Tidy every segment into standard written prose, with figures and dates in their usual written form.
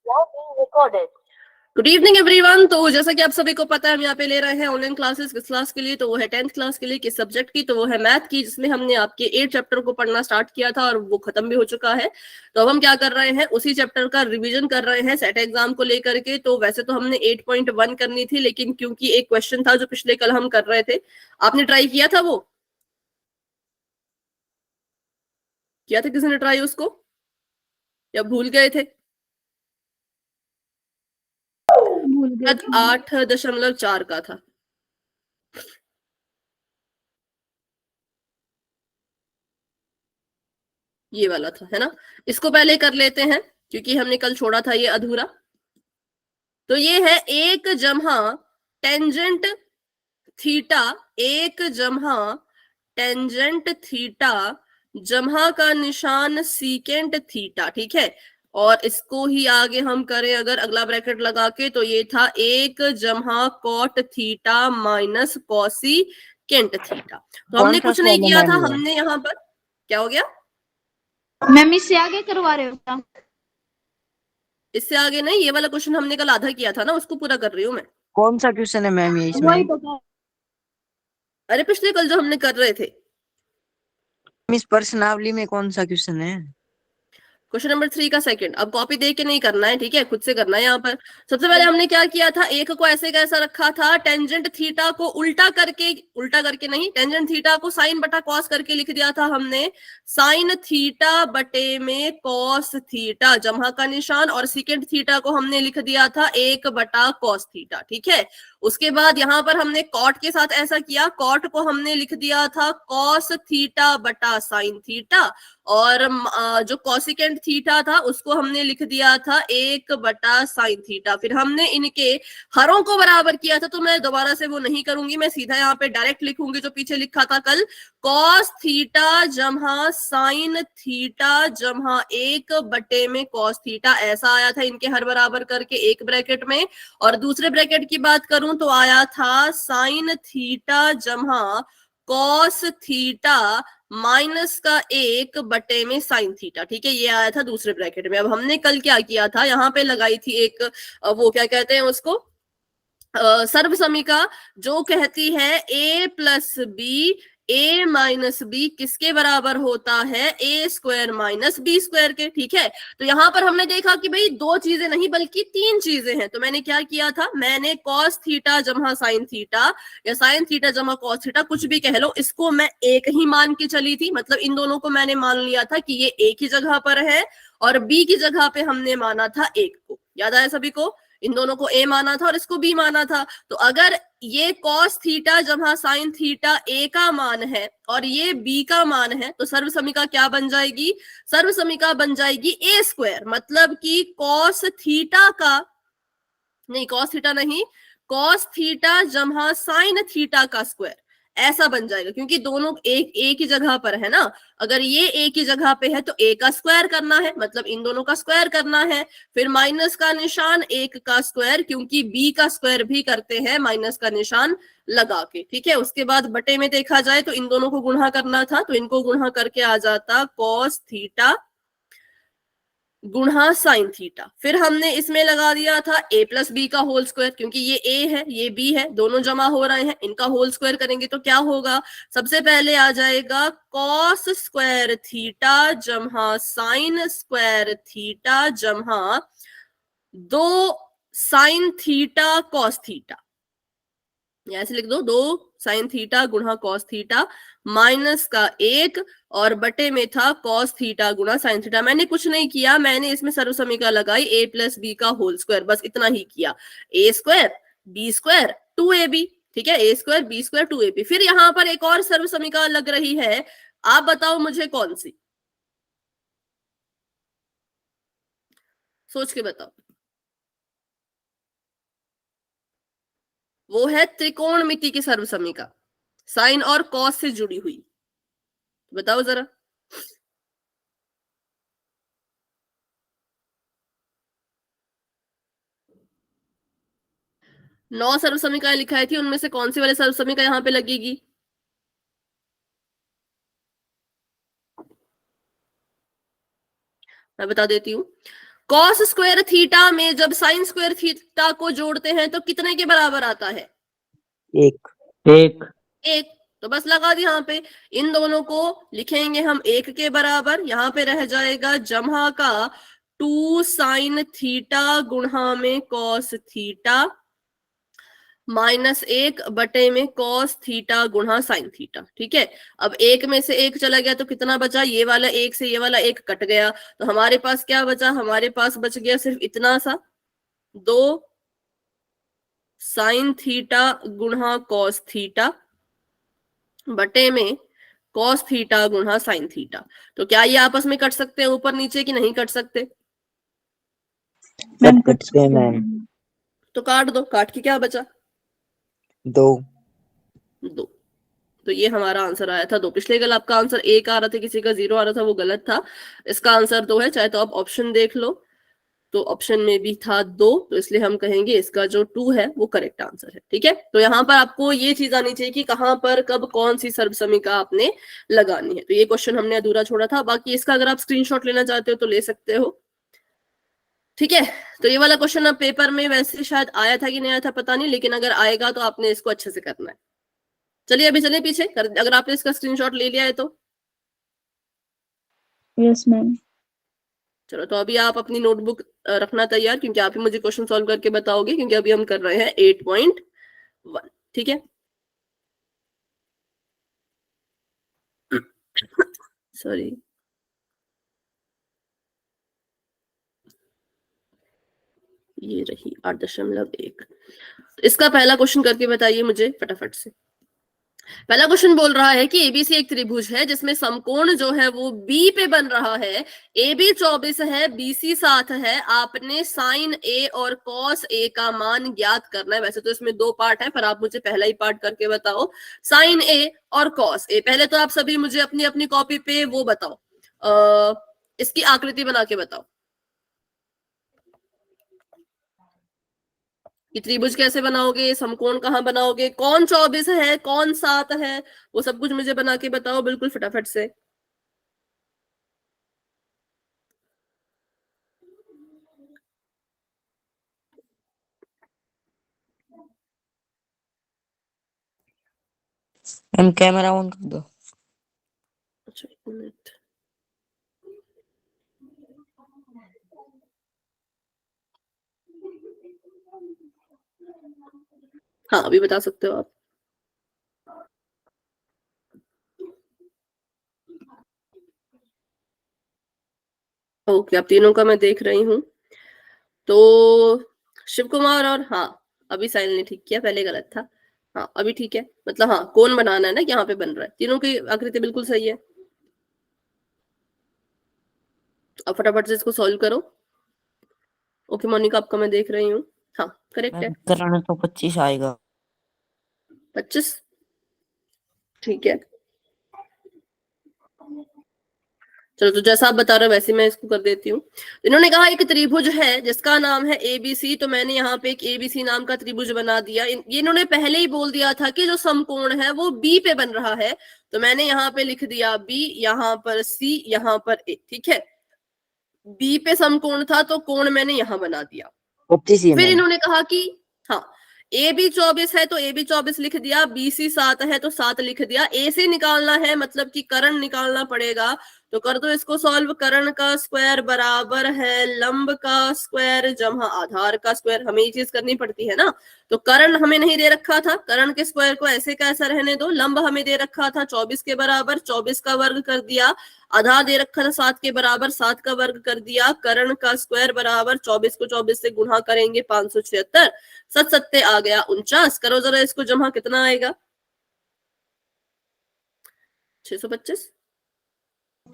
Good evening everyone. तो जैसा कि आप सभी को पता है, हम यहाँ पे ले रहे हैं ऑनलाइन क्लासेस। किस क्लास के लिए? तो वो है 10th क्लास के लिए। किस सब्जेक्ट की? तो वो है मैथ की, जिसमें हमने आपके 8 चैप्टर को पढ़ना स्टार्ट किया था और वो खत्म भी हो चुका है। तो अब हम क्या कर रहे हैं, उसी चैप्टर का रिवीजन कर रहे हैं सेट एग्जाम को लेकर के। तो वैसे तो हमने 8.1 करनी थी, लेकिन क्योंकि एक क्वेश्चन था जो पिछले कल हम कर रहे थे, आपने ट्राई किया था? वो किया था किसी ने ट्राई उसको, या भूल गए थे? भूल गए थे। 8.4 का था। ये वाला था, है ना? इसको पहले कर लेते हैं, क्योंकि हमने कल छोड़ा था ये अधूरा। तो ये है 1 टेंजेंट थीटा, 1 टेंजेंट थीटा जमा का निशान सीकेंट थीटा। ठीक है, और इसको ही आगे हम करें अगर अगला ब्रैकेट लगा के, तो ये था 1 cot theta minus cosecant theta. तो हमने कुछ नहीं किया था, हमने यहाँ पर क्या हो गया, मैम इससे आगे करवा रहे हो क्या? इससे आगे नहीं, ये वाला क्वेश्चन हमने कल आधा किया था ना, उसको पूरा कर रही हूँ मैं। कौन सा क्वेश्चन है मैम ये इसमें? वही तो अरे पिछले कल जो हमने कर रहे थे, इस प्रश्नावली में कौन सा क्वेश्चन है? क्वेश्चन नंबर 3 का सेकंड। अब कॉपी देख के नहीं करना है, ठीक है, खुद से करना है। यहाँ पर सबसे पहले हमने क्या किया था, एक को ऐसे कैसा रखा था, टेंजेंट थीटा को उल्टा करके नहीं, टेंजेंट थीटा को साइन बटा कॉस करके लिख दिया था हमने, साइन थीटा बटे में कॉस थीटा जमा का निशान, और सेकेंड थीटा को हमने लिख दिया था 1/cos थीटा। ठीक है, उसके बाद यहाँ पर हमने कॉट के साथ ऐसा किया, कॉट को हमने लिख दिया था कॉस थीटा बटा साइन थीटा, और जो कॉसिकेंट थीटा था उसको हमने लिख दिया था 1/साइन थीटा। फिर हमने इनके हरों को बराबर किया था, तो मैं दोबारा से वो नहीं करूंगी, मैं सीधा यहाँ पे डायरेक्ट लिखूंगी जो पीछे लिखा था कल, कॉस थीटा जमा साइन थीटा जमा 1 में कॉस थीटा, ऐसा आया था इनके हर बराबर करके एक ब्रैकेट में। और दूसरे ब्रैकेट की बात करूं तो आया था साइन थीटा जमा कॉस थीटा माइनस का 1 में साइन थीटा। ठीक है, ये आया था दूसरे ब्रैकेट में। अब हमने कल क्या किया था, यहाँ पे लगाई थी एक वो क्या कहते हैं उसको, सर्व समीका, जो कहती है a plus B, a minus B किसके बराबर होता है, a square minus B square के। ठीक है, तो यहां पर हमने देखा कि भाई 2 चीजें नहीं बल्कि 3 चीजें हैं। तो मैंने क्या किया था, मैंने कॉस थीटा जमा साइन थीटा या साइन थीटा जमा कॉस थीटा, कुछ भी कह लो, इसको मैं एक ही मान के चली थी। मतलब इन दोनों को मैंने मान लिया था कि ये एक ही जगह पर है, और बी की जगह पे हमने माना था 1 को। याद आया सभी को? इन दोनों को a माना था और इसको b माना था। तो अगर ये cos थीटा जमा साइन थीटा a का मान है और ये b का मान है, तो सर्व समीका क्या बन जाएगी, सर्व समीका बन जाएगी a स्क्वायर, मतलब कि cos थीटा का नहीं, cos थीटा नहीं, cos थीटा जमा साइन थीटा का स्क्वायर, ऐसा बन जाएगा। क्योंकि दोनों एक ही जगह पर है ना, अगर ये एक ही जगह पे है तो a का स्क्वायर करना है, मतलब इन दोनों का स्क्वायर करना है। फिर माइनस का निशान 1 का स्क्वायर, क्योंकि b का स्क्वायर भी करते हैं माइनस का निशान लगा के। ठीक है, उसके बाद बटे में देखा जाए तो इन दोनों को गुणा करना था, तो इनको गुणा करके आ जाता cos थीटा गुणा साइन थीटा। फिर हमने इसमें लगा दिया था a प्लस बी का होल स्क्वायर, क्योंकि ये a है ये b है, दोनों जमा हो रहे हैं, इनका होल स्क्वायर करेंगे तो क्या होगा, सबसे पहले आ जाएगा कॉस स्क्वायर थीटा जमा साइन स्क्वायर थीटा जमा 2 साइन थीटा कॉस थीटा, ऐसे लिख दो, 2 साइन थीटा गुणा कॉस थीटा माइनस का 1, और बटे में था कॉस थीटा गुणा साइन थीटा। मैंने कुछ नहीं किया, मैंने इसमें सर्व समीकरण लगाई a प्लस बी का होल स्क्वायर, बस इतना ही किया, a square b square 2ab। ठीक है, a square b square 2ab। फिर यहाँ पर एक और सर्व समीकरण लग रही है, आप बताओ मुझे कौन सी, सोच के बताओ। वो है त्रिकोणमिति की सर्व समीकरण, साइन और कॉस से जुड़ी हुई। बताओ जरा। 9 सर्व समीकरण लिखाई थी, उनमें से कौन सी वाले सर्व समीकरण यहाँ पे लगेगी, मैं बता देती हूँ। कॉस स्क्वायर थीटा में जब साइन स्क्वायर थीटा को जोड़ते हैं तो कितने के बराबर आता है? एक। एक। तो बस लगा दी यहाँ पे, इन दोनों को लिखेंगे हम एक के बराबर, यहाँ पे रह जाएगा जमा का 2 साइन थीटा गुणा में कॉस थीटा -1 बटे में कॉस थीटा गुणा साइन थीटा। ठीक है, अब एक में से एक चला गया तो कितना बचा? ये वाला एक से ये वाला एक कट गया, तो हमारे पास क्या बचा? हमारे पास बच गया सिर्फ इतना सा, 2 साइन थीटा गुणा कॉस थीटा बटे में कॉस थीटा गुणा साइन थीटा। तो क्या ये आपस में कट सकते हैं ऊपर नीचे कि नहीं कट सकते? मैम कट सकते हैं मैम। तो काट दो, काट के क्या बचा? 2। 2। तो ये हमारा आंसर आया था 2। पिछले कल आपका आंसर 1 आ रहा था, किसी का 0 आ रहा था, वो गलत था। इसका आंसर 2 है, चाहे तो आप ऑप्शन देख लो, तो ऑप्शन में भी था 2, तो इसलिए हम कहेंगे इसका जो 2 है वो करेक्ट आंसर है। ठीक है, तो यहाँ पर आपको ये चीज आनी चाहिए कि कहां पर कब कौन सी सर्वसमिका आपने लगानी है। तो ये क्वेश्चन हमने अधूरा छोड़ा था, बाकी इसका अगर आप स्क्रीनशॉट लेना चाहते हो तो ले सकते हो। ठीक है, तो ये वाला क्वेश्चन अब पेपर में वैसे शायद आया था कि नहीं आया था पता नहीं, लेकिन अगर आएगा तो आपने इसको अच्छे से करना है। चलिए अभी चलिए पीछे, अगर आपने इसका स्क्रीनशॉट ले लिया है तो यस मैम। चलो, तो अभी आप अपनी नोटबुक रखना तैयार, क्योंकि आप ही मुझे क्वेश्चन सॉल्व करके बताओगे, क्योंकि अभी हम कर रहे हैं 8.1। ठीक है, सॉरी, ये रही 8.1। इसका पहला क्वेश्चन करके बताइए मुझे फटाफट से। पहला क्वेश्चन बोल रहा है कि एबीसी एक त्रिभुज है जिसमें समकोण जो है वो बी पे बन रहा है। AB 24 है, BC 7 है। आपने साइन ए और कॉस ए का मान ज्ञात करना है। वैसे तो इसमें 2 पार्ट है, पर आप मुझे पहला ही पार्ट करके बताओ, साइन ए और कॉस ए। पहले तो आप सभी मुझे अपनी अपनी कॉपी पे वो बताओ, इसकी आकृति बना के बताओ कि त्रिभुज कैसे बनाओगे, समकोण कहाँ बनाओगे, कौन 24 है, कौन 7 है, वो सब कुछ मुझे बना के बताओ बिल्कुल फटाफट से। मैम कैमरा ऑन कर दो। अच्छा, 1 मिनट। हाँ, अभी बता सकते हो आप। ओके, आप तीनों का मैं देख रही हूँ। तो शिव कुमार और, हाँ अभी साहिल ने ठीक किया, पहले गलत था। हाँ अभी ठीक है, मतलब हाँ कौन बनाना है ना, यहाँ पे बन रहा है, तीनों की आकृति बिल्कुल सही है। अब फटाफट से इसको सॉल्व करो। ओके मोनिका, आपका मैं देख रही हूँ, हाँ करेक्ट है, मैम करना तो 25 आएगा। 25। ठीक है, चलो, तो जैसा आप बता रहे हो वैसे मैं इसको कर देती हूँ। इन्होंने कहा एक त्रिभुज है जिसका नाम है एबीसी, तो मैंने यहाँ पे एक एबीसी नाम का त्रिभुज बना दिया। ये इन्होंने पहले ही बोल दिया था कि जो समकोण है वो बी पे बन रहा है, तो मैंने यहाँ पे लिख दिया बी, यहाँ पर सी, यहाँ पर ए। ठीक है, बी पे समकोण था तो कोण मैंने यहाँ बना दिया। 25 ही है फिर मैम। इन्होंने कहा कि हाँ ए बी 24 है तो ए बी 24 लिख दिया, बी सी 7 है तो 7 लिख दिया। ए से निकालना है, मतलब कि कर्ण निकालना पड़ेगा, तो कर दो इसको सॉल्व। कर्ण का स्क्वायर बराबर है लंब का स्क्वायर जमा आधार का स्क्वायर। हमें ये चीज करनी पड़ती है ना, तो कर्ण हमें नहीं दे रखा था, कर्ण के स्क्वायर को ऐसे का ऐसा रहने दो। लंब हमें दे रखा था 24 के बराबर, 24 का वर्ग कर दिया। आधार दे रखा था 7 के बराबर, 7 का वर्ग कर दिया। कर्ण का स्क्वायर बराबर 24 को 24 से गुणा करेंगे 576, 7 सत्ते आ गया 49। करो जरा इसको जमा, कितना आएगा? 625।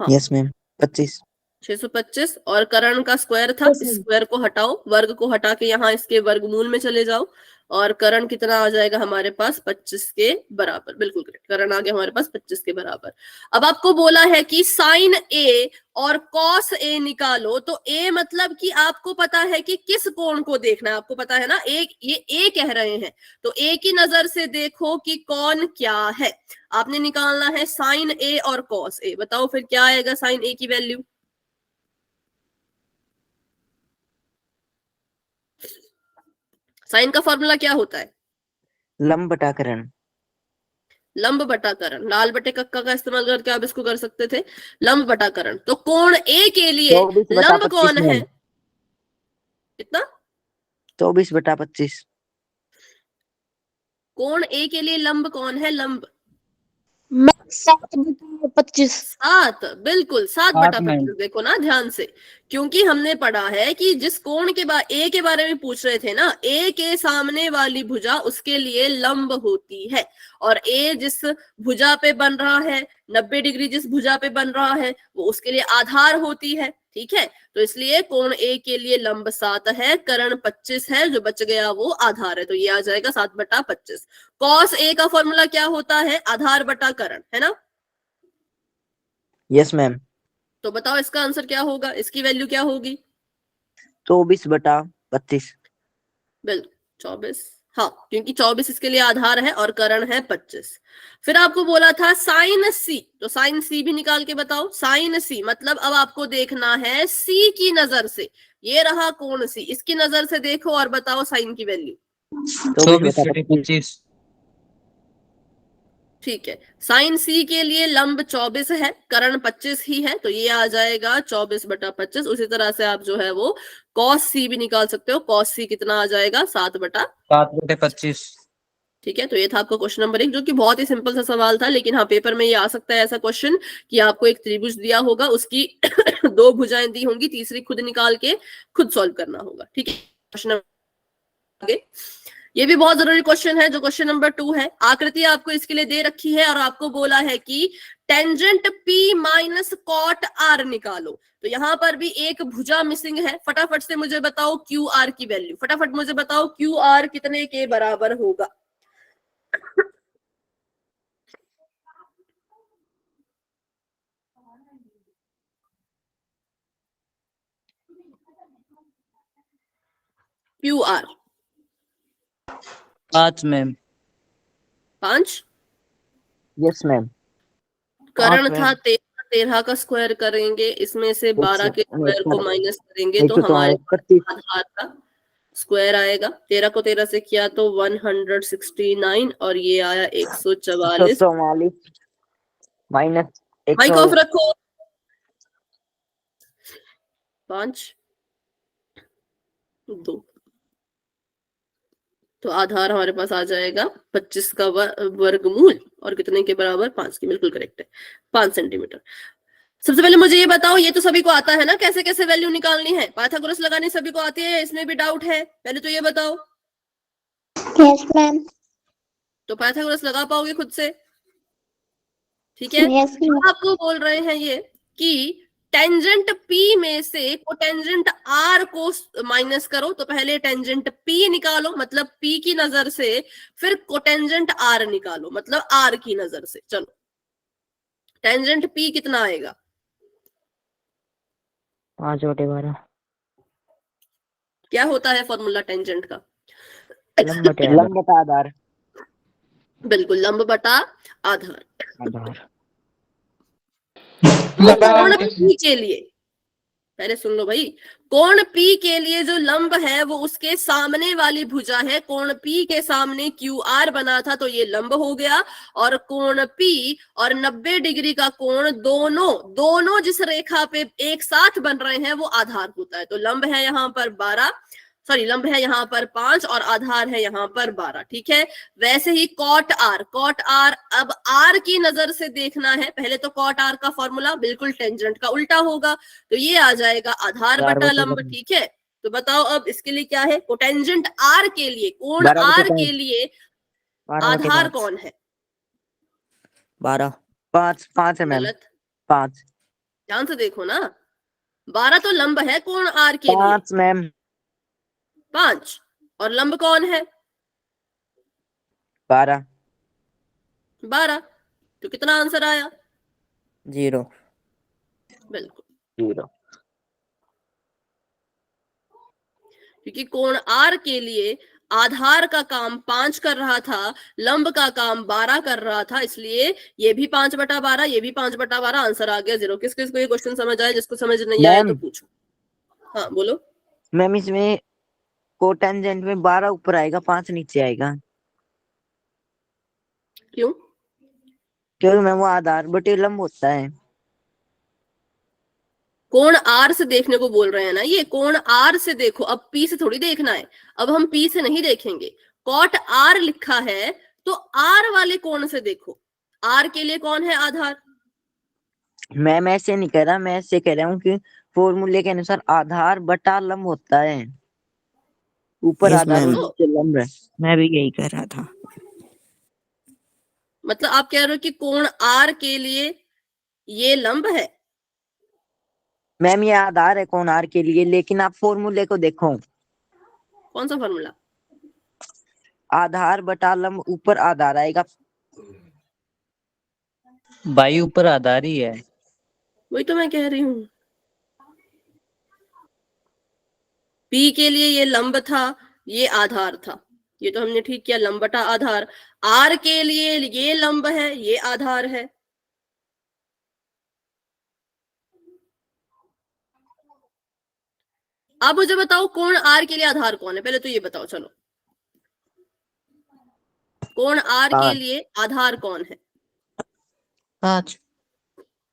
हाँ यस मैम 25। 625, और कर्ण का स्क्वायर था, इस स्क्वायर को हटाओ, वर्ग को हटा के यहाँ इसके वर्गमूल में चले जाओ, और कर्ण कितना आ जाएगा हमारे पास? 25 के बराबर। बिल्कुल करेक्ट, कर्ण आ गया हमारे पास 25 के बराबर। अब आपको बोला है कि साइन ए और कॉस ए निकालो, तो ए मतलब कि आपको पता है कि किस कोण को देखना है, आपको पता है ना, एक ये ए कह रहे हैं, तो ए की नजर से देखो कि कौन क्या है। आपने निकालना है साइन ए और कॉस ए। बताओ फिर क्या आएगा साइन ए की वैल्यू? साइन का फॉर्मूला क्या होता है? लंब बटा करण। लंब बटा करण। लाल बटे कक्का का इस्तेमाल करके आप इसको कर सकते थे, लंब बटा करण। तो कोण ए के लिए 24 बटा लंब 25 कौन है? मैम। कितना? 24 बटा 25। कोण ए के लिए लंब कौन है? लंब 7/25। 7, बिल्कुल 7 बटा सात मैम। 25। देखो ना ध्यान से, क्योंकि हमने पढ़ा है कि जिस कोण के बाद ए के बारे में पूछ रहे थे ना, ए के सामने वाली भुजा उसके लिए लंब होती है, और ए जिस भुजा पे बन रहा है, 90 डिग्री जिस भुजा पे बन रहा है, वो उसके लिए आधार होती है। ठीक है, तो इसलिए कोण ए के लिए लंब 7 है, कर्ण 25 है, जो बच गया वो आधार है, तो ये आ जाएगा 7 बटा 25। कॉस ए का फॉर्मूला क्या होता है? आधार बटा कर्ण, है ना? Yes ma'am. तो बताओ इसका आंसर क्या होगा, इसकी वैल्यू क्या होगी? 24 बटा 25। बिल्कुल 24। हाँ, क्योंकि 24 इसके लिए आधार है और कर्ण है 25। फिर आपको बोला था साइन सी, तो साइन सी भी निकाल के बताओ। साइन सी मतलब अब आपको देखना है सी की नजर से, ये रहा कोण सी, इसकी नजर से देखो और बताओ साइन की वैल्यू। 24 बटा 25। 24/25। ठीक है, साइन सी के लिए लंब 24 है, कर्ण 25 ही है, तो ये आ जाएगा 24 बटा 25। उसी तरह से आप जो है वो कॉस सी भी निकाल सकते हो। कॉस सी कितना आ जाएगा? 7 बटा 7/25। ठीक है, तो ये था आपका क्वेश्चन नंबर 1, जो कि बहुत ही सिंपल सा सवाल था, लेकिन हाँ पेपर में ये आ सकता है ऐसा क्वेश्चन कि आपको एक त्रिभुज दिया होगा, उसकी 2 भुजाएं दी होंगी, तीसरी खुद निकाल के खुद सॉल्व करना होगा। ठीक है, क्वेश्चन आगे, ये भी बहुत जरूरी क्वेश्चन है, जो क्वेश्चन नंबर 2 है। आकृति आपको इसके लिए दे रखी है और आपको बोला है कि tangent P minus cot R निकालो। तो यहां पर भी एक भुजा मिसिंग है। फटाफट से मुझे बताओ QR की वैल्यू, फटाफट मुझे बताओ QR कितने के बराबर होगा? QR 5 ma'am. 5। Yes ma'am. कर्ण पाँच था मैम। 13, 13 का स्क्वायर करेंगे, इसमें से 12 के स्क्वायर को माइनस करेंगे तो हमारे पास 31। आधार का स्क्वायर आएगा। 13 को 13 से किया तो 169, और ये आया 144। 144 माइनस माइक ऑफ रखो। 5 2, तो आधार हमारे पास आ जाएगा 25 का वर्गमूल, और कितने के बराबर? 5 के। बिल्कुल करेक्ट है, 5 सेंटीमीटर। सबसे पहले मुझे ये बताओ, ये तो सभी को आता है ना कैसे कैसे वैल्यू निकालनी है? पाइथागोरस लगानी सभी को आती है, इसमें भी डाउट है? पहले तो ये बताओ। Yes ma'am. तो पाइथागोरस लगा पाओगे खुद से? ठीक है, यस मैम। अब आपको बोल रहे हैं ये कि टेंजेंट P में से कोटेंजेंट R को माइनस करो। तो पहले टेंजेंट P निकालो, मतलब P की नजर से, फिर कोटेंजेंट R निकालो, मतलब R की नजर से। चलो, टेंजेंट P कितना आएगा? 5/12। क्या होता है फॉर्मूला टेंजेंट का? लंब बटा आधार। बिल्कुल, लंब बटा आधार। आधार। कोण P के लिए, पहले सुन लो भाई, कोण P के लिए जो लंब है वो उसके सामने वाली भुजा है। कोण P के सामने QR बना था, तो ये लंब हो गया। और कोण P और 90 डिग्री का कोण दोनों जिस रेखा पे एक साथ बन रहे हैं वो आधार होता है। तो लंब है यहाँ पर 12, सॉरी लंब है यहाँ पर 5 और आधार है यहाँ पर 12। ठीक है, वैसे ही कॉट R, अब R की नजर से देखना है। पहले तो कॉट R का फॉर्मूला बिल्कुल टेंजेंट का उल्टा होगा, तो ये आ जाएगा आधार बटा लंब। ठीक है, तो बताओ अब इसके लिए क्या है? कोटेंजेंट R के लिए, कोण R के लिए आधार कौन है? 12। 5 है मैम। गलत, 5। ध्यान से देखो ना, 12 तो लंब है कोण R के लिए। 5 मैम। 5, और लंब कौन है? 12। 12, तो कितना आंसर आया? 0। बिल्कुल, 0। क्योंकि कोण R के लिए आधार का काम 5 कर रहा था, लंब का काम 12 कर रहा था, इसलिए ये भी 5/12, ये भी 5/12, आंसर आ गया 0। किस किस को ये क्वेश्चन समझ आया? जिसको समझ नहीं आया तो पूछो। हाँ बोलो। मैम इसमें कोटेंजेंट में 12 ऊपर आएगा 5 नीचे आएगा, क्यों? क्योंकि मैम वो आधार बटे लंब होता है। कोण आर से देखने को बोल रहे हैं ना, ये कोण आर से देखो, अब पी से थोड़ी देखना है, अब हम पी से नहीं देखेंगे। कॉट आर लिखा है तो आर वाले कोण से देखो। आर के लिए कौन है आधार? मैम ऐसे नहीं कह रहा, मैं ऐसे कह रहा हूँ कि फॉर्मूले के अनुसार आधार बटा लंब होता है, ऊपर Yes, आधार और ma'am. नीचे लंब है। मैं भी यही कह रहा था। मतलब आप कह रहे हो कि कोण आर के लिए ये लंब है? मैम ये आधार है कोण आर के लिए, लेकिन आप फॉर्मूले को देखो, कौन सा फॉर्मूला? आधार बटा लंब, ऊपर आधार आएगा। बाई ऊपर आधार ही है। वही तो मैं कह रही हूँ, पी के लिए ये लंब था, ये आधार था, ये तो हमने ठीक किया, लंब बटा आधार। आर के लिए ये लंब है, ये आधार है। अब मुझे बताओ कोण आर के लिए आधार कौन है, पहले तो ये बताओ। चलो, कोण आर के लिए आधार कौन है? 5।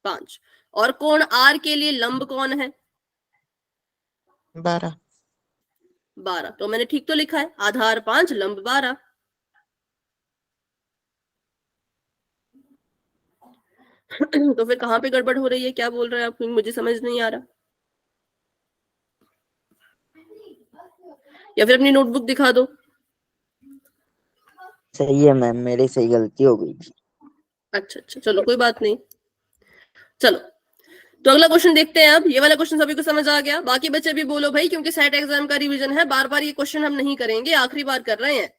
5। और कोण आर के लिए लंब कौन है? 12। 12। तो मैंने ठीक तो लिखा है, आधार 5 लंब 12। तो फिर कहां पे गड़बड़ हो रही है, क्या बोल रहे हैं आप, मुझे समझ नहीं आ रहा। या फिर अपनी नोटबुक दिखा दो। सही है मैम, मेरी सही गलती हो गई थी। अच्छा अच्छा, चलो कोई बात नहीं। चलो, तो अगला क्वेश्चन देखते हैं। अब ये वाला क्वेश्चन सभी को समझ आ गया? बाकी बच्चे भी बोलो भाई, क्योंकि सेट एग्जाम का रिवीजन है, बार बार ये क्वेश्चन हम नहीं करेंगे, आखिरी बार कर रहे हैं।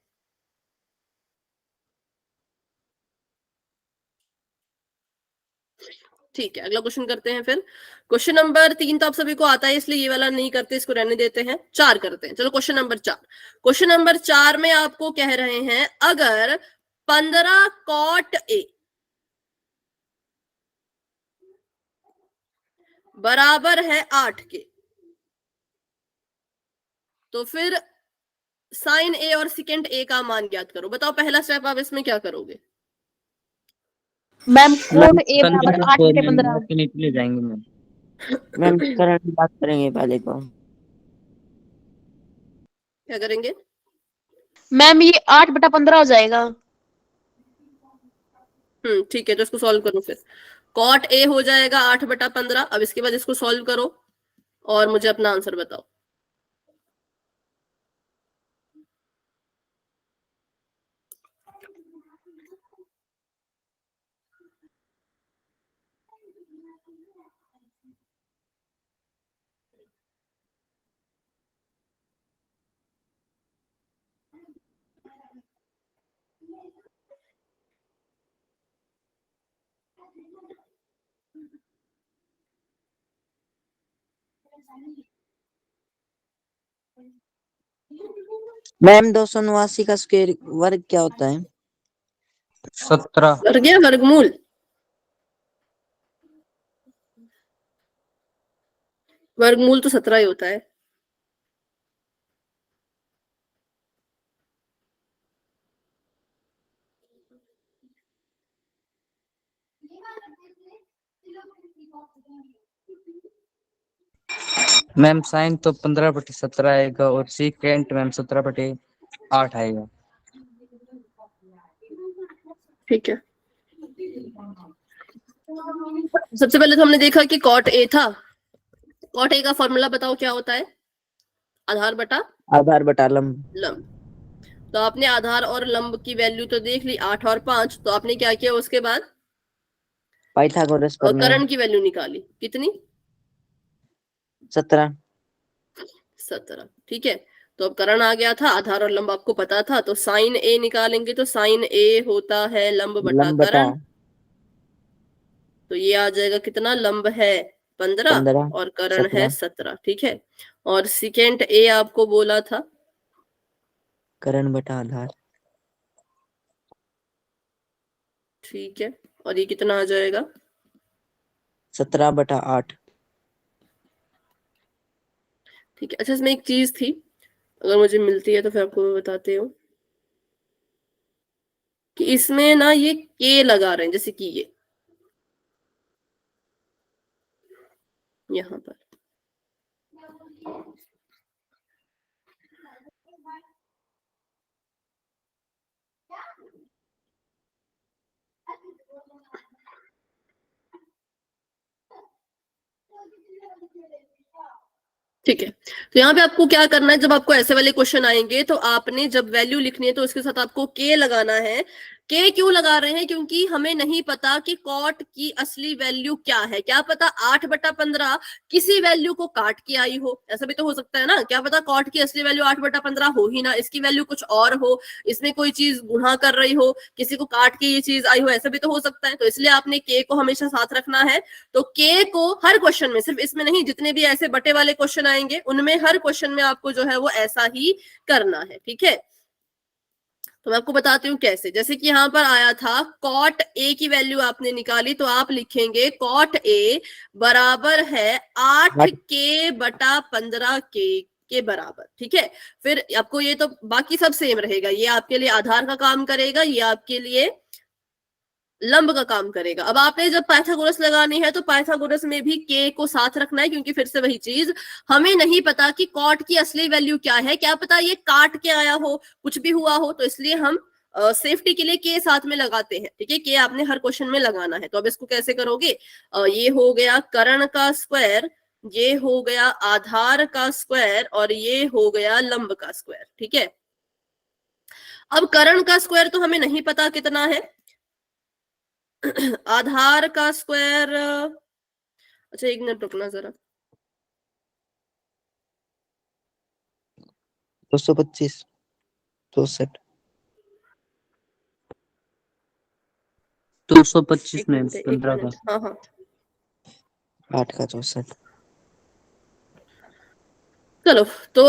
ठीक है, अगला क्वेश्चन करते हैं फिर। क्वेश्चन नंबर 3 तो आप सभी को आता है, इसलिए ये वाला नहीं करते, इसको रहने देते हैं। 4 करते हैं। चलो, क्वेश्चन नंबर 4। क्वेश्चन नंबर 4 में आपको कह रहे हैं, अगर 15 कॉट ए बराबर है 8 के, तो फिर साइन ए और सेकेंड ए का मान ज्ञात करो। बताओ, पहला स्टेप आप इसमें क्या करोगे? मैम कोण ए बराबर 8/15। के नीचे ले जाएंगे मैम। मैम करंट की बात करेंगे पहले तो। क्या करेंगे? मैम ये 8/15 हो जाएगा। ठीक है, तो इसको सॉल्व करो फिर। कॉट ए हो जाएगा 8/15। अब इसके बाद इसको सॉल्व करो और मुझे अपना आंसर बताओ। मैम 289 का स्क्वायर वर्ग क्या होता है? 17। वर्ग या वर्गमूल? वर्गमूल तो 17 ही होता है। मैम साइन तो 15/17 आएगा और सीकेंट मैम 17/8 आएगा। ठीक है, सबसे पहले तो हमने देखा कि कॉट ए था। कॉट ए का फॉर्मूला बताओ क्या होता है? आधार बटा आधार बटा लंब। लंब। तो आपने आधार और लंब की वैल्यू तो देख ली, 8 और 5। तो आपने क्या किया उसके बाद? पाइथागोरस और प्रमेय। कर्ण की वैल्यू निकाली, कितनी? 17। 17। ठीक है, तो अब कर्ण आ गया था, आधार और लंब आपको पता था, तो साइन ए निकालेंगे, तो साइन ए होता है लंब बटा लंब बटा कर्ण। तो ये आ जाएगा कितना? लंब है 15 15 और कर्ण है 17 17। ठीक है, और सेकेंड ए आपको बोला था कर्ण बटा आधार। ठीक है, और ये कितना आ जाएगा? 17/8। ठीक है। अच्छा, इसमें एक चीज थी, अगर मुझे मिलती है तो फिर आपको मैं बताती हूँ कि इसमें ना ये के लगा रहे हैं, जैसे कि ये यहाँ पर। ठीक है, तो यहाँ पे आपको क्या करना है, जब आपको ऐसे वाले क्वेश्चन आएंगे तो आपने जब वैल्यू लिखनी है तो उसके साथ आपको के लगाना है। के क्यों लगा रहे हैं, क्योंकि हमें नहीं पता कि कॉट की असली वैल्यू क्या है। क्या पता 8/15 किसी वैल्यू को काट के आई हो, ऐसा भी तो हो सकता है ना। क्या पता कॉट की असली वैल्यू 8/15 हो ही ना, इसकी वैल्यू कुछ और हो, इसमें कोई चीज गुणा कर रही हो, किसी को काट के ये चीज आई हो, ऐसा भी तो हो सकता है। तो इसलिए आपने के को हमेशा साथ रखना है। तो के को हर क्वेश्चन में, सिर्फ इसमें नहीं, जितने भी ऐसे बटे वाले क्वेश्चन आएंगे उनमें हर क्वेश्चन में आपको जो है वो ऐसा ही करना है। ठीक है, तो मैं आपको बताती हूँ कैसे। जैसे कि यहाँ पर आया था कॉट ए की वैल्यू आपने निकाली, तो आप लिखेंगे कॉट ए बराबर है 8 के/15 के बराबर। ठीक है, फिर आपको ये तो बाकी सब सेम रहेगा, ये आपके लिए आधार का काम करेगा, ये आपके लिए लंब का काम करेगा। अब आपने जब पाइथागोरस लगानी है तो पाइथागोरस में भी के को साथ रखना है, क्योंकि फिर से वही चीज, हमें नहीं पता कि कॉट की असली वैल्यू क्या है। क्या पता ये काट के आया हो, कुछ भी हुआ हो, तो इसलिए हम सेफ्टी के लिए के साथ में लगाते हैं। ठीक है, के आपने हर क्वेश्चन में लगाना है। तो अब इसको कैसे करोगे, ये हो गया कर्ण का स्क्वायर, ये हो गया आधार का स्क्वायर, और ये हो गया लंब का स्क्वायर। ठीक है, अब कर्ण का स्क्वायर तो हमें नहीं पता कितना है, आधार का स्क्वायर, अच्छा एक मिनट रुकना जरा, 225 64 225 एक में मिनट एक 15 का मिनट, हाँ हाँ 8 का 64 चलो। तो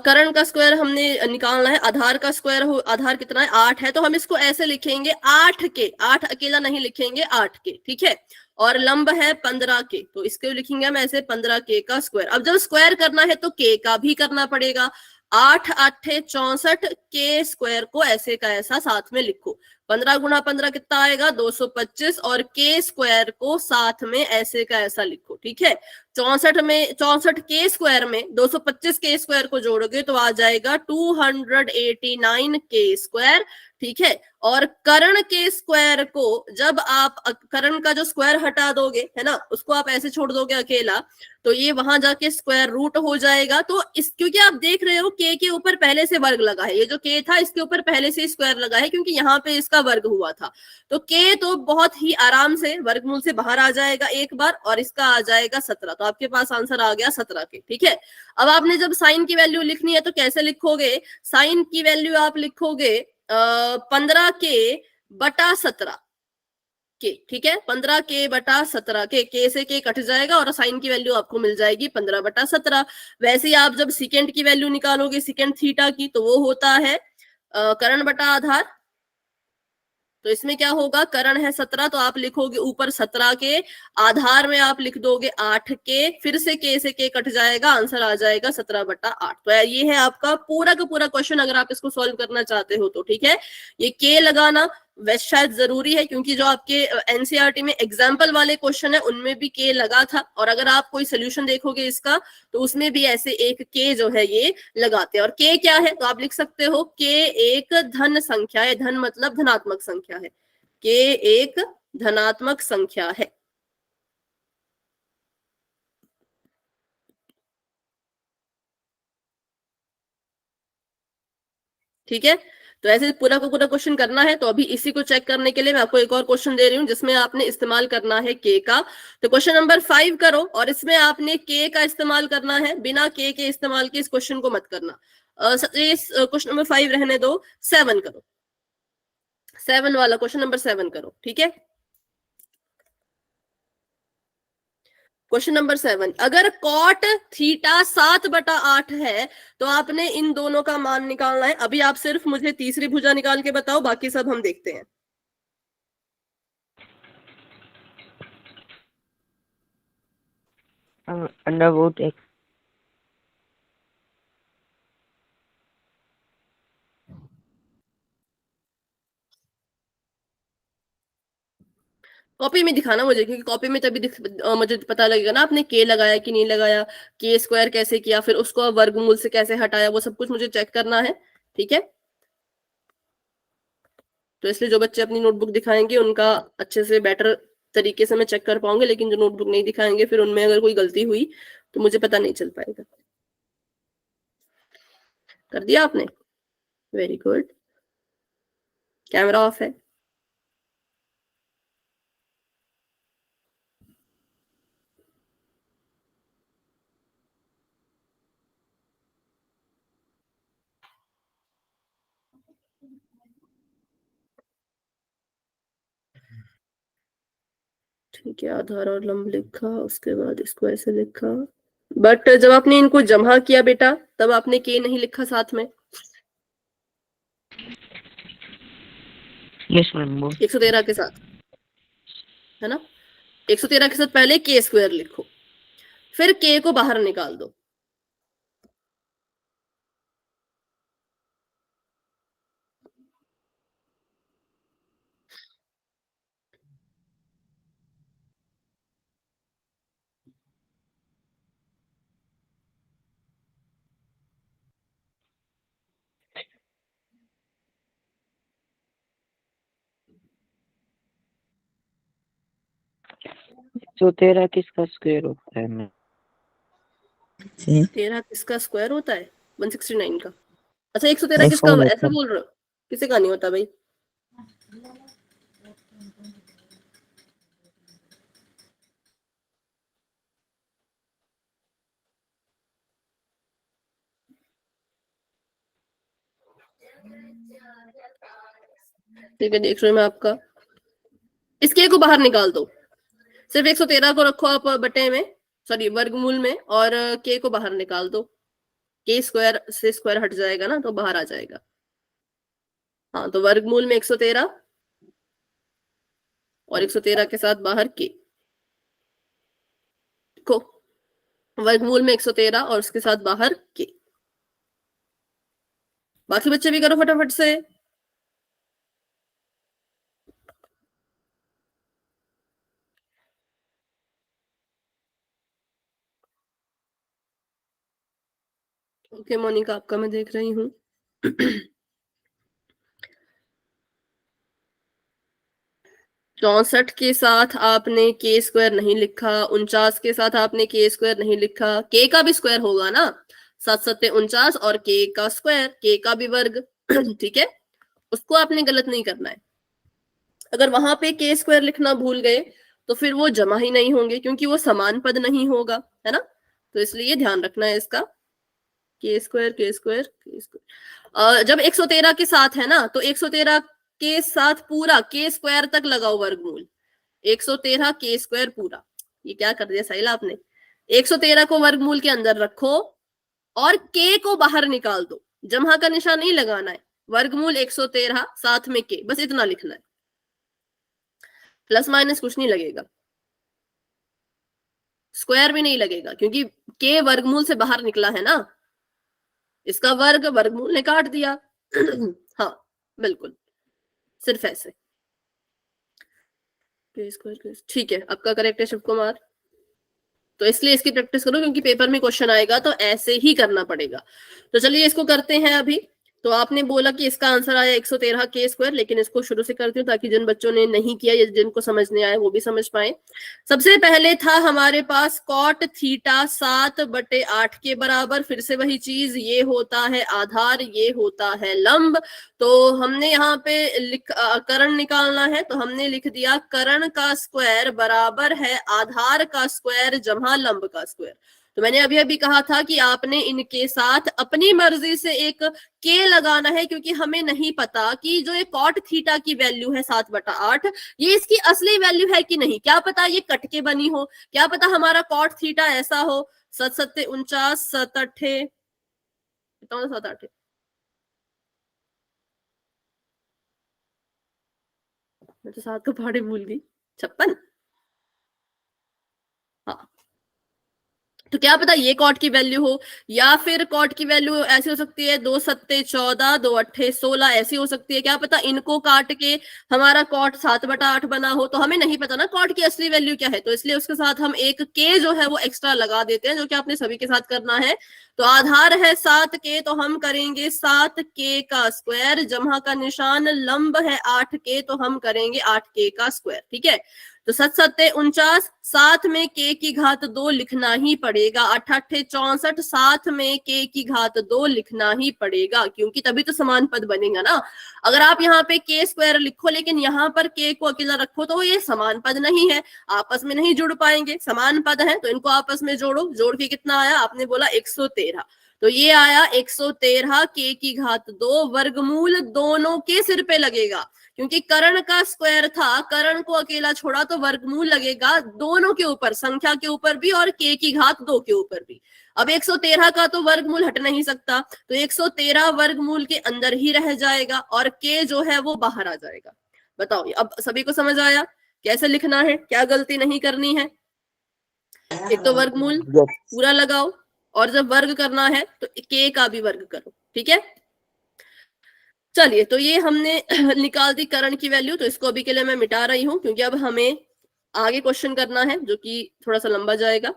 कर्ण का स्क्वायर हमने निकालना है, आधार का स्क्वायर हो, आधार कितना है 8 है, तो हम इसको ऐसे लिखेंगे 8 अकेला नहीं लिखेंगे 8 के। ठीक है, और लंब है 15 के, तो इसको लिखेंगे हम ऐसे 15 का स्क्वायर। अब जब स्क्वायर करना है तो के का भी करना पड़ेगा, 8 × 8 = 64 के स्क्वायर को ऐसे का ऐसा साथ में लिखो। 15 × 15 कितना आएगा 225, और के स्क्वायर को साथ में ऐसे का ऐसा लिखो। ठीक है, 64 के स्क्वायर में 225 के स्क्वायर को जोड़ोगे तो आ जाएगा 289 के स्क्वायर। ठीक है, और कर्ण के स्क्वायर को जब आप कर्ण का जो स्क्वायर हटा दोगे, है ना, उसको आप ऐसे छोड़ दोगे अकेला, तो ये वहां जाके स्क्वायर रूट हो जाएगा। तो इस, क्योंकि आप देख रहे हो के ऊपर पहले से वर्ग लगा है, ये जो के था इसके ऊपर पहले से स्क्वायर लगा है, क्योंकि यहाँ पे इसका वर्ग हुआ था। तो के तो बहुत ही आराम से वर्गमूल से बाहर आ जाएगा एक बार, और इसका आ जाएगा 17। तो आपके पास आंसर आ गया 17 के। ठीक है, अब आपने जब साइन की वैल्यू लिखनी है तो कैसे लिखोगे, साइन की वैल्यू आप लिखोगे 15 के/17 के। ठीक है, 15 के/17 के से के कट जाएगा और साइन की वैल्यू आपको मिल जाएगी 15/17। वैसे ही आप जब सेकेंड की वैल्यू निकालोगे, सेकेंड थीटा की, तो वो होता है कर्ण बटा आधार। तो इसमें क्या होगा, कर्ण है 17, तो आप लिखोगे ऊपर 17 के, आधार में आप लिख दोगे 8 के, फिर से के कट जाएगा, आंसर आ जाएगा 17/8। तो ये है आपका पूरा का पूरा क्वेश्चन, अगर आप इसको सॉल्व करना चाहते हो तो। ठीक है, ये के लगाना वैसे शायद जरूरी है, क्योंकि जो आपके एनसीईआरटी में एग्जाम्पल वाले क्वेश्चन है उनमें भी के लगा था, और अगर आप कोई सोल्यूशन देखोगे इसका तो उसमें भी ऐसे एक के जो है ये लगाते हैं। और के क्या है, तो आप लिख सकते हो के एक धन संख्या है, धन मतलब धनात्मक संख्या है, के एक धनात्मक संख्या है। ठीक है, तो ऐसे पूरा का पूरा क्वेश्चन करना है। तो अभी इसी को चेक करने के लिए मैं आपको एक और क्वेश्चन दे रही हूँ, जिसमें आपने इस्तेमाल करना है के का। तो क्वेश्चन नंबर 5 करो, और इसमें आपने के का इस्तेमाल करना है, बिना के इस्तेमाल के इस क्वेश्चन को मत करना। क्वेश्चन नंबर 5 रहने दो, 7 करो, 7 वाला क्वेश्चन नंबर 7 करो। ठीक है, क्वेश्चन नंबर 7, अगर कॉट थीटा 7/8 है तो आपने इन दोनों का मान निकालना है। अभी आप सिर्फ मुझे तीसरी भुजा निकाल के बताओ, बाकी सब हम देखते हैं। अंडर रूट x कॉपी में दिखाना मुझे, क्योंकि कॉपी में तभी मुझे पता लगेगा ना आपने के लगाया कि नहीं लगाया, के स्क्वायर कैसे किया, फिर उसको वर्गमूल से कैसे हटाया, वो सब कुछ मुझे चेक करना है, ठीक है। तो इसलिए जो बच्चे अपनी नोटबुक दिखाएंगे उनका अच्छे से बेटर तरीके से मैं चेक कर पाऊंगी, लेकिन जो नोटबुक नहीं दिखाएंगे फिर उनमें अगर कोई गलती हुई तो मुझे पता नहीं चल पाएगा। कर दिया आपने? Very good. कैमरा ऑफ है। ठीक है, आधार और लंब लिखा, उसके बाद इसको ऐसे लिखा, बट जब आपने इनको जमा किया बेटा तब आपने के नहीं लिखा साथ में। Yes ma'am. वो 113 के साथ, है ना? 113 के साथ पहले के स्क्वायर लिखो, फिर के को बाहर निकाल दो। तो 13 किसका स्क्वायर होता है मैम? 13 किसका स्क्वायर होता है? 169 का। अच्छा 113 किसका, iPhone ऐसा होता है। बोल रहे हो? किसी का नहीं होता भाई। ठीक है, देख रहे हो मैं आपका। इस के को बाहर निकाल दो, सिर्फ 113 को रखो आप बटे में, सॉरी वर्गमूल में, और के को बाहर निकाल दो। के स्क्वायर से स्क्वायर हट जाएगा ना तो बाहर आ जाएगा। हाँ, तो वर्गमूल में 113 और 113 के साथ बाहर के को, वर्गमूल में 113 और उसके साथ बाहर के। बाकी बच्चे भी करो फटाफट से। ओके मोनिका, आपका मैं देख रही हूँ। 64 के साथ आपने के स्क्वायर नहीं लिखा, 49 के साथ आपने के स्क्वायर नहीं लिखा। के का भी स्क्वायर होगा ना, 7 सत्ते 49, और के का स्क्वायर, के का भी वर्ग। ठीक है, उसको आपने गलत नहीं करना है। अगर वहां पे के स्क्वायर लिखना भूल गए तो फिर वो जमा ही नहीं होंगे, क्योंकि वो समान पद नहीं होगा, है ना? तो इसलिए ध्यान रखना है इसका। के स्क्वायर, के स्क्वायर, के स्क्वायर। जब 113 के साथ है ना, तो 113 के साथ पूरा के स्क्वायर तक लगाओ वर्गमूल। 113 के स्क्वायर पूरा। ये क्या कर दिया साहिल आपने? 113 को वर्गमूल के अंदर रखो और के को बाहर निकाल दो। जमा का निशान नहीं लगाना है। वर्गमूल 113 साथ में के, बस इतना लिखना है, प्लस माइनस कुछ नहीं लगेगा, स्क्वायर भी नहीं लगेगा, क्योंकि के वर्गमूल से बाहर निकला है ना। इसका वर्ग वर्गमूल ने काट दिया। हाँ बिल्कुल, सिर्फ ऐसे। ठीक है, आपका करेक्ट है शिव कुमार। तो इसलिए इसकी प्रैक्टिस करो, क्योंकि पेपर में क्वेश्चन आएगा तो ऐसे ही करना पड़ेगा। तो चलिए इसको करते हैं अभी। तो आपने बोला कि इसका आंसर आया 113 के स्क्वायर, लेकिन इसको शुरू से करती हूँ ताकि जिन बच्चों ने नहीं किया या जिनको समझ नहीं आया वो भी समझ पाए। सबसे पहले था हमारे पास कॉट थीटा 7/8 के बराबर। फिर से वही चीज, ये होता है आधार, ये होता है लंब। तो हमने यहाँ पे कर्ण निकालना है, तो हमने लिख दिया कर्ण का स्क्वायर बराबर है आधार का स्क्वायर जमा लंब का स्क्वायर। तो मैंने अभी अभी कहा था कि आपने इनके साथ अपनी मर्जी से एक के लगाना है, क्योंकि हमें नहीं पता कि जो ये कॉट थीटा की वैल्यू है 7/8, ये इसकी असली वैल्यू है कि नहीं। क्या पता ये कट के बनी हो, क्या पता हमारा कॉट थीटा ऐसा हो 7 सत्ते 49, 7 अट्ठे, 7 8, मैं तो 7 का पहाड़े भूल गई, 56। हाँ तो क्या पता ये कॉट की वैल्यू हो, या फिर कॉट की वैल्यू ऐसी हो सकती है 2 सत्ते 14, 2 अट्ठे 16 ऐसी हो सकती है। क्या पता इनको काट के हमारा कॉट 7/8 बना हो, तो हमें नहीं पता ना कॉट की असली वैल्यू क्या है, तो इसलिए उसके साथ हम एक के जो है वो एक्स्ट्रा लगा देते हैं, जो कि आपने सभी के साथ करना है। तो आधार है 7 के, तो हम करेंगे 7 के का स्क्वायर, जमा का निशान, लंब है 8 के, तो हम करेंगे 8 के का स्क्वायर। ठीक है, तो 7 सत्ते 49, साथ में के की घात 2 लिखना ही पड़ेगा। 8 अट्ठे 64, साथ में के की घात 2 लिखना ही पड़ेगा, क्योंकि तभी तो समान पद बनेगा ना। अगर आप यहाँ पे के स्क्वायर लिखो लेकिन यहाँ पर के को अकेला रखो तो ये समान पद नहीं है, आपस में नहीं जुड़ पाएंगे। समान पद है तो इनको आपस में जोड़ो, जोड़ के कितना आया, आपने बोला 113, तो ये आया 113 के की घात 2, वर्गमूल दोनों के सिर पे लगेगा, क्योंकि कर्ण का स्क्वायर था, कर्ण को अकेला छोड़ा तो वर्गमूल लगेगा दोनों के ऊपर, संख्या के ऊपर भी और के की घात 2 के ऊपर भी। अब 113 का तो वर्गमूल हट नहीं सकता, तो 113 वर्गमूल के अंदर ही रह जाएगा और के जो है वो बाहर आ जाएगा। बताओ, अब सभी को समझ आया कैसे लिखना है, क्या गलती नहीं करनी है। एक तो वर्गमूल पूरा लगाओ, और जब वर्ग करना है तो के का भी वर्ग करो। ठीक है, चलिए, तो ये हमने निकाल दी कर्ण की वैल्यू, तो इसको अभी के लिए मैं मिटा रही हूं, क्योंकि अब हमें आगे क्वेश्चन करना है जो कि थोड़ा सा लंबा जाएगा।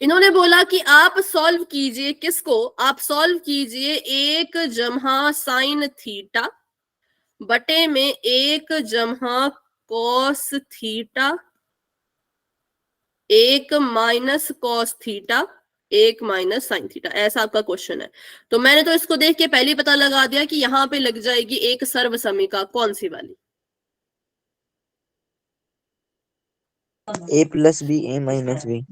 इन्होंने बोला कि आप सॉल्व कीजिए, किसको, आप सॉल्व कीजिए 1 जमा साइन थीटा बटे में 1 जमा cos theta, 1 minus cos theta, 1 minus sine theta, ऐसा आपका क्वेश्चन है। तो मैंने तो इसको देख के पहले ही पता लगा दिया कि यहाँ पे लग जाएगी एक सर्व समीका, कौन सी वाली, a plus B a minus B.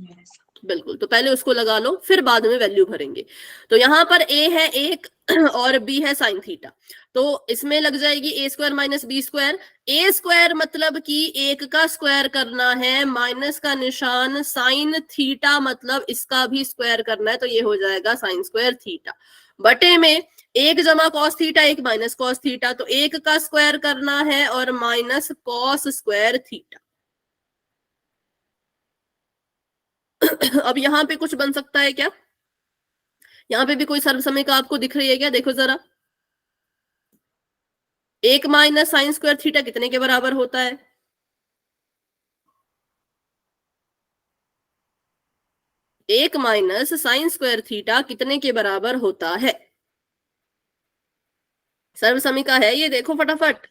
बिल्कुल, तो पहले उसको लगा लो फिर बाद में वैल्यू भरेंगे। तो यहाँ पर a है 1 और b है साइन थीटा, तो इसमें लग जाएगी a square minus B square. a square मतलब कि 1 का स्क्वायर करना है, माइनस का निशान, साइन थीटा मतलब इसका भी स्क्वायर करना है, तो ये हो जाएगा साइन स्क्वायर थीटा, बटे में 1 जमा cos theta, 1 minus cos theta, तो 1 का स्क्वायर करना है और माइनस कॉस स्क्वायर थीटा। अब यहाँ पे कुछ बन सकता है क्या, यहाँ पे भी कोई सर्वसमीका आपको दिख रही है क्या, देखो जरा। 1 माइनस साइन स्क्वायर थीटा कितने के बराबर होता है, एक माइनस साइन स्क्वायर थीटा कितने के बराबर होता है, सर्वसमीका है ये, देखो फटाफट।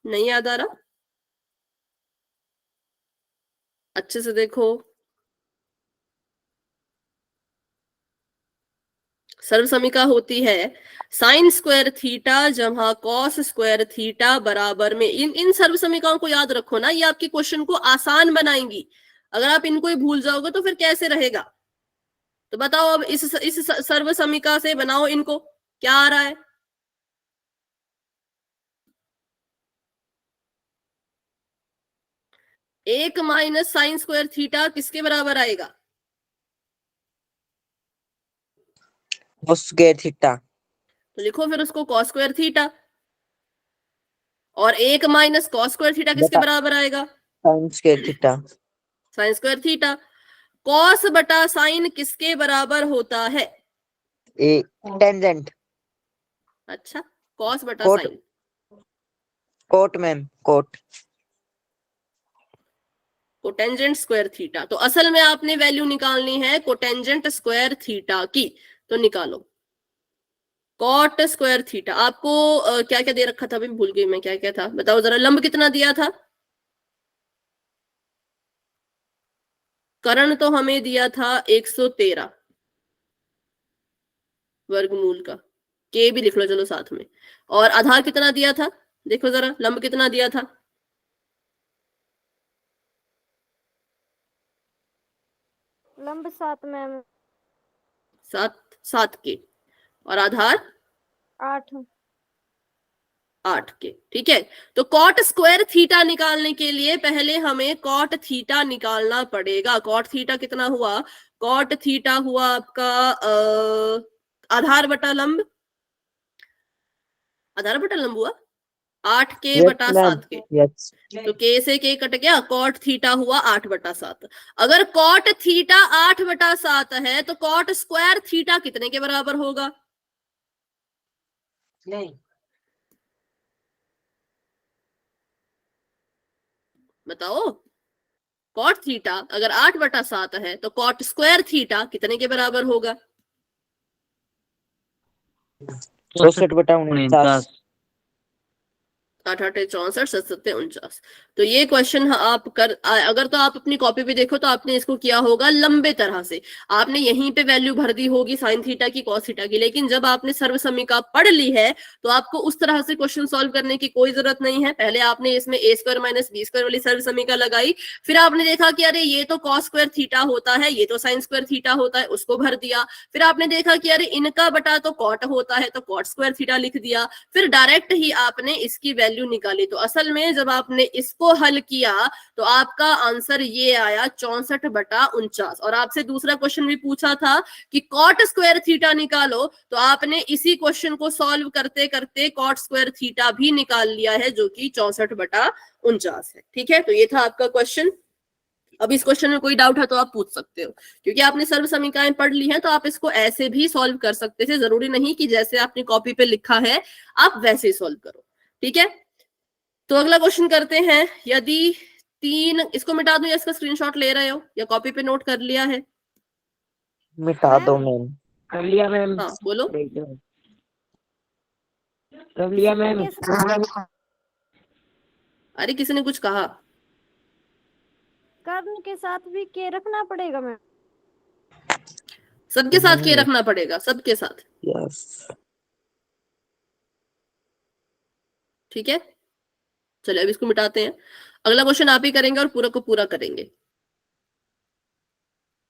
नहीं याद आ रहा, अच्छे से देखो। सर्वसमीका होती है साइन स्क्वायर थीटा जमा कॉस स्क्वायर थीटा बराबर में, इन सर्वसमीकाओं को याद रखो ना, ये आपके क्वेश्चन को आसान बनाएंगी। अगर आप इनको ही भूल जाओगे तो फिर कैसे रहेगा। तो बताओ, अब इस सर्वसमीका से बनाओ इनको, क्या आ रहा है, एक माइनस साइन स्क्वायर थीटा किसके बराबर आएगा, कॉस स्क्वायर थीटा। तो लिखो फिर उसको कॉस स्क्वायर थीटा, और 1 माइनस कॉस स्क्वायर थीटा किसके बराबर आएगा, sine square theta. Sine square theta. Cos बटा साइन किसके बराबर होता है, ए टेंजेंट। अच्छा, कॉस बटा cot. Sine, cot ma'am, cot. Cotangent square theta. तो असल में आपने वैल्यू निकालनी है कोटेंजेंट स्क्वायर थीटा की, तो निकालो कॉट स्क्वायर थीटा। आपको क्या क्या दे रखा था, अभी भूल गई मैं, क्या क्या था बताओ जरा। लंब कितना दिया था, कर्ण तो हमें दिया था 113 वर्गमूल का, के भी लिख लो चलो साथ में। और आधार कितना दिया था, देखो जरा, लंब कितना दिया था, लंब 7 मैम, 7 के, और आधार 8। 8 के। ठीक है, तो कॉट स्क्वायर थीटा निकालने के लिए पहले हमें कॉट थीटा निकालना पड़ेगा। कॉट थीटा कितना हुआ, कॉट थीटा हुआ आपका आधार बटा लंब, आधार बटा लंब हुआ 8k Yes, बटा ma'am. 7k। Yes. तो k से k कट गया, कॉट थीटा हुआ 8 बटा 7। अगर कॉट थीटा 8 बटा 7 है तो कॉट स्क्वायर थीटा कितने के बराबर होगा? नहीं। बताओ। कॉट थीटा अगर 8 बटा 7 है तो कॉट स्क्वायर थीटा कितने के बराबर होगा? 64/49। 8 8 64 7 7 49। तो ये क्वेश्चन आप अगर तो आप अपनी कॉपी पे देखो तो आपने इसको किया होगा लंबे तरह से। आपने यहीं पे वैल्यू भर दी होगी साइन थीटा की, कॉस थीटा की, लेकिन जब आपने सर्वसमीका पढ़ ली है तो आपको उस तरह से क्वेश्चन सॉल्व करने की कोई जरूरत नहीं है। पहले आपने इसमें a square minus B square वाली सर्वसमीका लगाई, फिर आपने देखा कि अरे ये तो कॉस स्क्वायर थीटा होता है, ये तो साइन स्क्वायर थीटा होता है, उसको भर दिया। फिर आपने देखा कि अरे इनका बटा तो कॉट होता है तो कॉट स्क्वायर थीटा लिख दिया। फिर डायरेक्ट ही आपने इसकी वैल्यू निकाली। तो असल में जब आपने इसको हल किया तो आपका आंसर ये आया 64/49। और आपसे दूसरा क्वेश्चन भी पूछा था कि कॉट स्क्वायर थीटा निकालो, तो आपने इसी क्वेश्चन को सॉल्व करते करते कॉट स्क्वायर थीटा भी निकाल लिया है जो कि 64/49 है। ठीक है, तो ये था आपका क्वेश्चन। अब इस क्वेश्चन में कोई डाउट है तो आप पूछ सकते हो, क्योंकि आपने सर्व समीकरण पढ़ ली है तो आप इसको ऐसे भी सॉल्व कर सकते थे। जरूरी नहीं कि जैसे आपने कॉपी पे लिखा है आप वैसे ही सॉल्व करो। ठीक है, तो अगला क्वेश्चन करते हैं। यदि तीन, इसको मिटा दूं या इसका स्क्रीनशॉट ले रहे हो या कॉपी पे नोट कर लिया है? मिटा दो मैम। कर लिया मैम। हाँ बोलो। कर लिया मैम। अरे किसी ने कुछ कहा? कर्ण के साथ भी के रखना पड़ेगा मैम? सबके साथ के रखना पड़ेगा, सबके साथ। यस। ठीक है, चलिए अब इसको मिटाते हैं। अगला क्वेश्चन आप ही करेंगे और पूरा को पूरा करेंगे।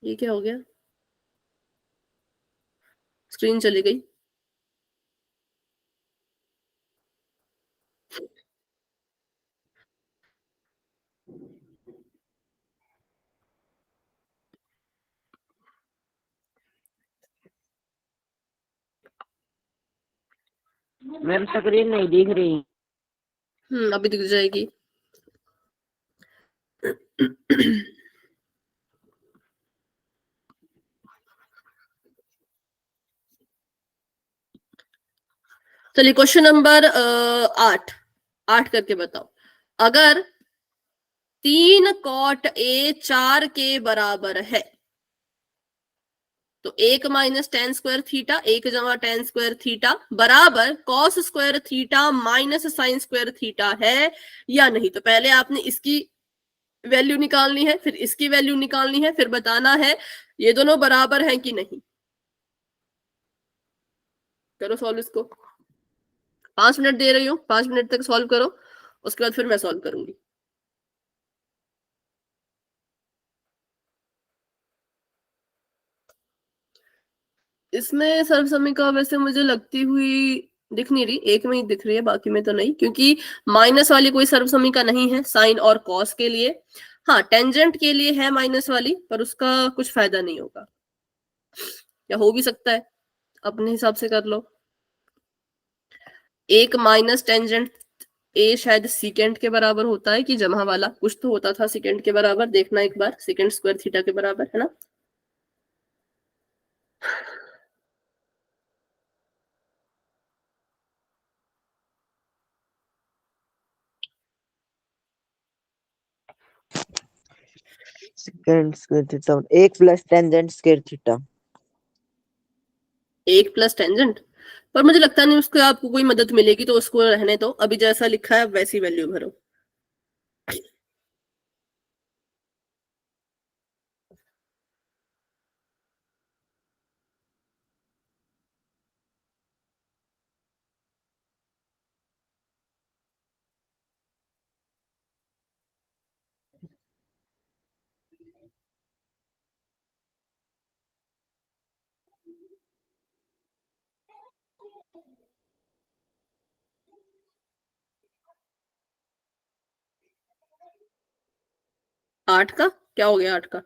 ये क्या हो गया? स्क्रीन चली गई। मैम स्क्रीन नहीं दिख रही। अभी दिख जाएगी। चलिए क्वेश्चन नंबर 8 करके बताओ। अगर 3 कॉट ए 4 के बराबर है तो 1 माइनस टेन स्क्वायर थीटा, 1 जमा टेन स्क्वायर थीटा बराबर cos square theta minus sign square theta है या नहीं? तो पहले आपने इसकी वैल्यू निकालनी है, फिर इसकी वैल्यू निकालनी है, फिर बताना है ये दोनों बराबर हैं कि नहीं। करो सॉल्व इसको। 5 मिनट दे रही हूँ, 5 मिनट तक सॉल्व करो, उसके बाद फिर मैं सॉल्व करूंगी। इसमें सर्वसमीका वैसे मुझे लगती हुई दिख नहीं रही, एक में ही दिख रही है, बाकी में तो नहीं, क्योंकि माइनस वाली कोई सर्वसमीका नहीं है साइन और कॉस के लिए। हाँ टेंजेंट के लिए है माइनस वाली, पर उसका कुछ फायदा नहीं होगा, या हो भी सकता है, अपने हिसाब से कर लो। 1 माइनस टेंजेंट ए शायद सीकेंड के बराबर होता है कि जमा वाला कुछ तो होता था सीकेंड के बराबर, देखना एक बार, सीकेंड स्क्वायर थीटा के बराबर है ना। Second square theta 1 plus tangent square theta. 1 plus tangent, पर मुझे लगता नहीं उसको आपको कोई मदद मिलेगी, तो उसको रहने दो, अभी जैसा लिखा है वैसी वैल्यू भरो। आठ का क्या हो गया? 8 का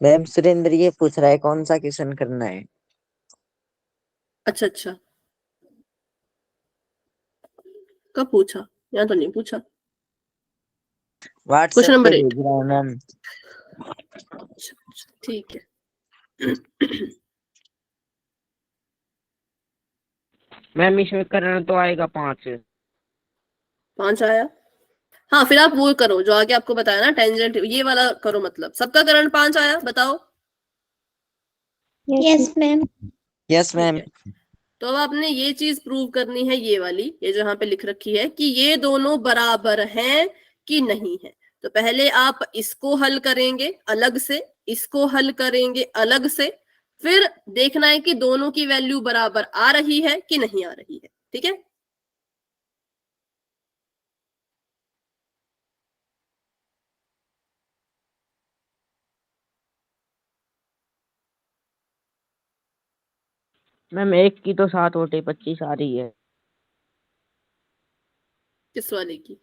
मैम सुरेंद्र ये पूछ रहा है कौन सा क्वेश्चन करना है। अच्छा अच्छा, कब पूछा? यहाँ तो नहीं पूछा। व्हाट्सएप क्वेश्चन पे नंबर 8। भेज रहा हूँ मैम। अच्छा, ठीक है। मैम इसमें करण तो आएगा 5। 5 आया। हाँ, फिर आप वो करो जो आगे आपको बताया ना, टेंजेंट ये वाला करो, मतलब सबका करण 5 आया, बताओ। Yes ma'am. यस ठीक मैम। है, तो अब आपने ये चीज प्रूव करनी है, ये वाली, ये जो यहाँ पे लिख रखी है कि ये दोनों बराबर हैं कि नहीं है। तो पहले आप इसको हल करेंगे अलग से, इसको हल करेंगे अलग से, फिर देखना है कि दोनों की वैल्यू बराबर आ रही है कि नहीं आ रही है। ठीक है, मैम 1 की तो 7 बटे 25 आ रही है। किस वाले की?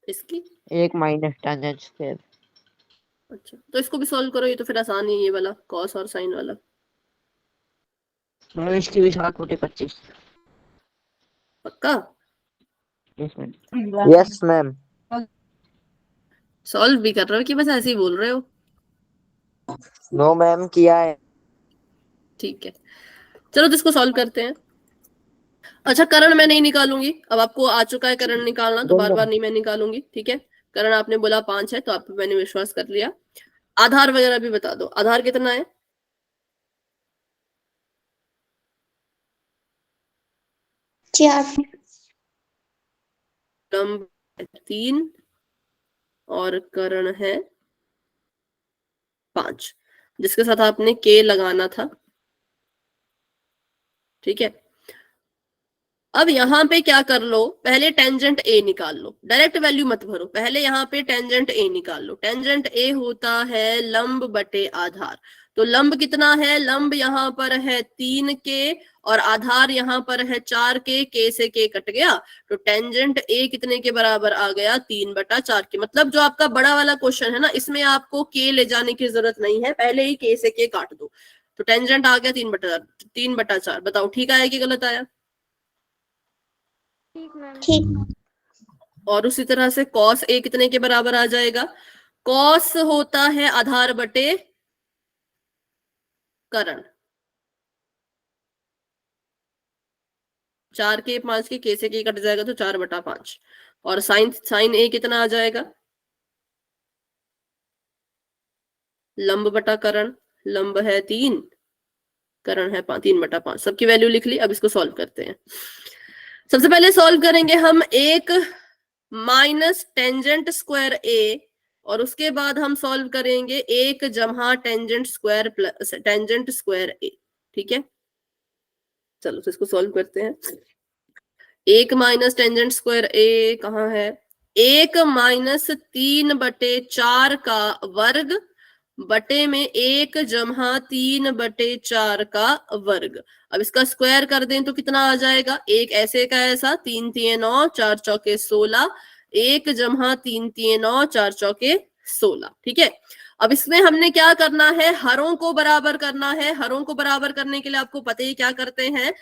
इसकी? 1 माइनस टेंजेंट स्क्वायर। अच्छा, तो इसको भी सॉल्व करो, ये तो फिर आसान है, ये वाला कॉस और साइन वाला। मैम इसकी भी 7 बटे 25। पक्का? Yes ma'am. Yes ma'am. Solve भी कर रहे हो कि बस ऐसे ही बोल रहे हो? नो मैम, किया है। ठीक है, चलो तो इसको सॉल्व करते हैं। अच्छा, करण मैं नहीं निकालूंगी, अब आपको आ चुका है करण निकालना, तो बार बार नहीं मैं निकालूंगी। ठीक है, करण आपने बोला 5 है, तो आप पे मैंने विश्वास कर लिया। आधार वगैरह भी बता दो, आधार कितना है? 4। लंब 3 और करण है 5, जिसके साथ आपने के लगाना था। ठीक है, अब यहाँ पे क्या कर लो, पहले टेंजेंट ए निकाल लो, डायरेक्ट वैल्यू मत भरो, पहले यहाँ पे टेंजेंट ए निकाल लो। टेंजेंट ए होता है लंब बटे आधार। तो लंब कितना है? लंब यहाँ पर है 3 के और आधार यहाँ पर है 4 के से के कट गया, तो टेंजेंट ए कितने के बराबर आ गया? 3/4 के। मतलब जो आपका बड़ा वाला क्वेश्चन है ना, इसमें आपको के ले जाने की जरूरत नहीं है, पहले ही के से के काट दो, तो टेंजेंट आ गया 3/4। बताओ ठीक आया कि गलत आया? ठीक मैम। ठीक। और उसी तरह से कॉस ए कितने के बराबर आ जाएगा? कॉस होता है आधार बटे करण। 4 के 5 के से के कट जाएगा, तो 4/5। और साइन ए कितना आ जाएगा? लंब बटा करण, लंब है 3, करण है 3/5। सबकी वैल्यू लिख ली, अब इसको सॉल्व करते हैं। सबसे पहले सॉल्व करेंगे हम 1 माइनस टेंजेंट स्क्वायर ए, और उसके बाद हम सॉल्व करेंगे 1 जमा tangent square plus tangent square a. ठीक है, चलो तो इसको सॉल्व करते हैं। 1 माइनस टेंजेंट स्क्वायर ए कहाँ है? 1 माइनस 3/4 का वर्ग बटे में 1 जमा 3/4 का वर्ग। अब इसका स्क्वायर कर दें तो कितना आ जाएगा? 1 ऐसे का ऐसा, 3 3 9, 4 चौके 16, 1 जमा 3 3 9, 4 चौके 16। ठीक है, अब इसमें हमने क्या करना है? हरों को बराबर करना है। हरों को बराबर करने के लिए आपको पता ही क्या करते हैं,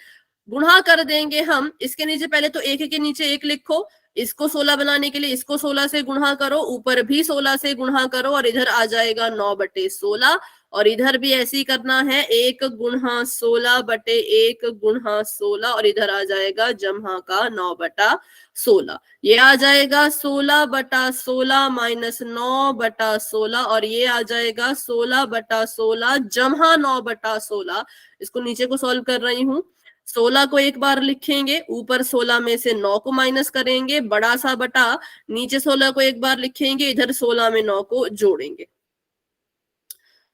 गुणा कर देंगे हम। इसके नीचे पहले तो 1 के नीचे 1 लिखो, इसको 16 बनाने के लिए इसको 16 से गुणा करो, ऊपर भी 16 से गुणा करो, और इधर आ जाएगा 9/16। और इधर भी ऐसे ही करना है, 1 गुणा 16 बटे 1 गुणा 16, और इधर आ जाएगा जमा का 9/16। ये आ जाएगा 16/16 माइनस 9/16, और ये आ जाएगा 16/16 जमा 9/16। इसको नीचे को सॉल्व कर रही हूं। 16 को एक बार लिखेंगे, ऊपर 16 में से 9 को माइनस करेंगे, बड़ा सा बटा, नीचे 16 को एक बार लिखेंगे, इधर 16 में 9 को जोड़ेंगे।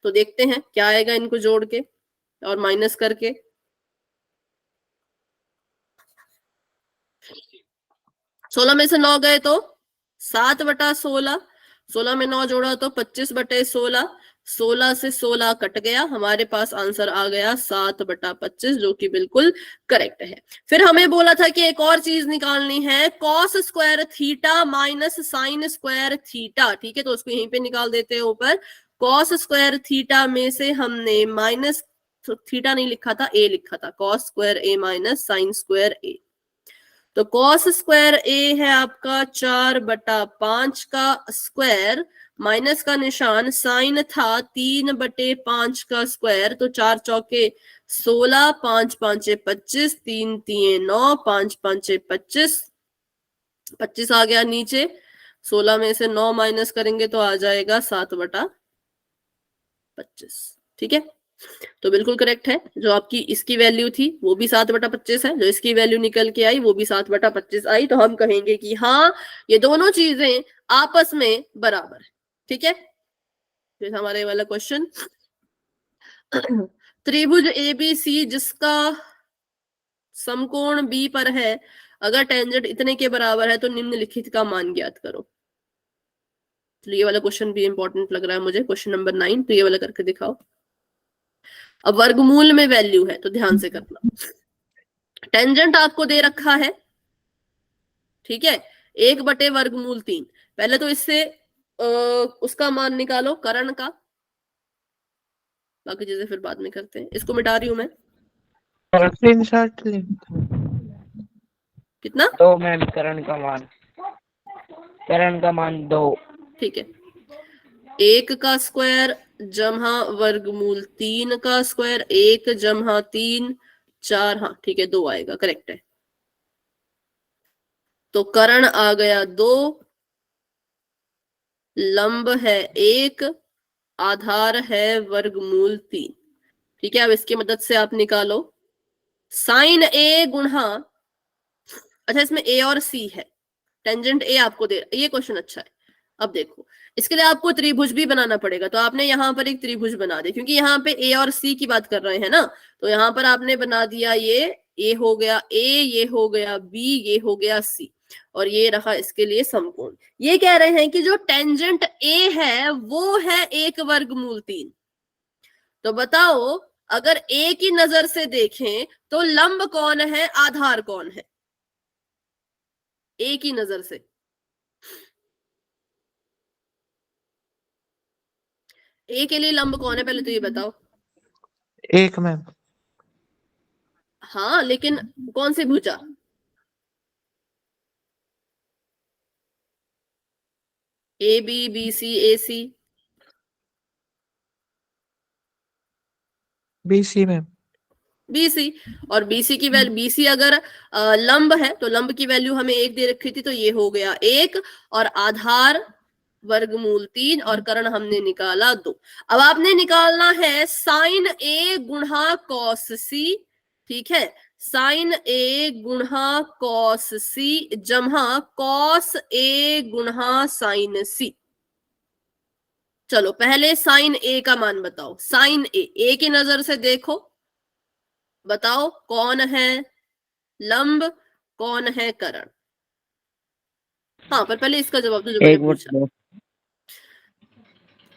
तो देखते हैं क्या आएगा इनको जोड़ के और माइनस करके। 16 में से 9 गए तो 7/16, 16 में 9 जोड़ा तो 25/16, 16 से 16 कट गया, हमारे पास आंसर आ गया 7/25, जो कि बिल्कुल करेक्ट है। फिर हमें बोला था कि एक और चीज निकालनी है, cos square theta minus sign square theta. ठीक है, तो उसको यहीं पे निकाल देते हैं ऊपर। कॉस स्क्वायर थीटा में से हमने माइनस तो थीटा नहीं लिखा था, ए लिखा था, कॉस स्क्वायर ए माइनस साइन स्क्वायर ए। तो कॉस स्क्वायर ए है आपका 4/5 का स्क्वायर, माइनस का निशान, साइन था 3/5 का स्क्वायर, तो 4 चौके 16, 5 5 25, 3 3 9, 5 5 25, 25 आ गया नीचे, 16 में से 9 माइनस करेंगे तो आ जाएगा 7/25। ठीक है, तो बिल्कुल करेक्ट है। जो आपकी इसकी वैल्यू थी वो भी 7/25 है, जो इसकी वैल्यू निकल के आई वो भी 7/25 आई, तो हम कहेंगे कि हाँ ये दोनों चीजें आपस में बराबर है। ठीक है, फिर हमारे वाला क्वेश्चन, त्रिभुज एबीसी जिसका समकोण बी पर है, अगर टेंजेंट इतने के बराबर है तो निम्नलिखित का मान ज्ञात करो। तो ये वाला क्वेश्चन भी इंपॉर्टेंट लग रहा है मुझे, क्वेश्चन नंबर 9। तो ये वाला करके दिखाओ। अब वर्गमूल में वैल्यू है तो ध्यान से करना। टेंजेंट आपको दे रखा है, ठीक है, 1/√3। पहले तो इससे उसका मान निकालो कर्ण का, बाकी चीजें फिर बाद में करते हैं। इसको मिटा रही हूं मैं। स्क्रीनशॉट ले। कितना? तो मैम करण का मान 2। ठीक है, 1 का स्क्वायर जमा वर्गमूल 3 का स्क्वायर, 1 जमा 3 4, हाँ ठीक है 2 आएगा, करेक्ट है। तो कर्ण आ गया 2, लंब है 1, आधार है वर्गमूल 3। ठीक है, अब इसकी मदद से आप निकालो साइन ए गुणा, अच्छा इसमें ए और सी है, टेंजेंट ए आपको दे, ये क्वेश्चन अच्छा है। अब देखो, इसके लिए आपको त्रिभुज भी बनाना पड़ेगा, तो आपने यहाँ पर एक त्रिभुज बना दिया, क्योंकि यहाँ पे ए और सी की बात कर रहे हैं ना, तो यहाँ पर आपने बना दिया ये ए हो गया ए, ये हो गया बी, ये हो गया सी, और ये रहा इसके लिए समकोण। ये कह रहे हैं कि जो टेंजेंट ए है वो है 1/3। तो बताओ अगर ए की नजर से देखें तो लंब कौन है, आधार कौन है? ए की नजर से ए के लिए लंब कौन है, पहले तो ये बताओ। 1 मैम। हाँ लेकिन कौन सी भुजा? A B, B C, A C, BC ma'am. BC. और बीसी की वैल्यू, बीसी अगर लंब है तो लंब की वैल्यू हमें 1 दे रखी थी, तो ये हो गया 1, और आधार वर्गमूल 3, और कर्ण हमने निकाला 2। अब आपने निकालना है साइन ए गुणा कॉस सी। ठीक है, साइन ए गुणा कॉस सी जमा कॉस ए गुणा साइन सी। चलो पहले साइन ए का मान बताओ। साइन ए की नजर से देखो, बताओ कौन है लंब, कौन है कर्ण? हाँ पर पहले इसका जवाब दो जो मैंने पूछा।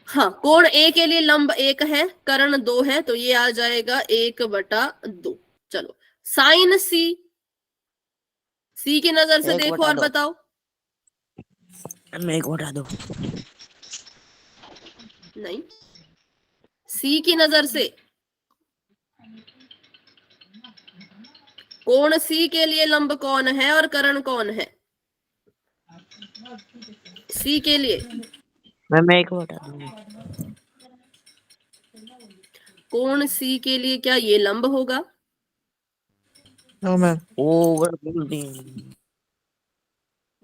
हाँ, कोण ए के लिए लंब 1 है, कर्ण 2 है, तो ये आ जाएगा 1/2। चलो साइन सी, सी की नजर से देखो और बताओ। मैं 1/2। नहीं, सी की नजर से कोण सी के लिए लंब कौन है और कर्ण कौन है? सी के लिए मैं 1/2। कोण सी के लिए क्या ये लंब होगा? No ma'am.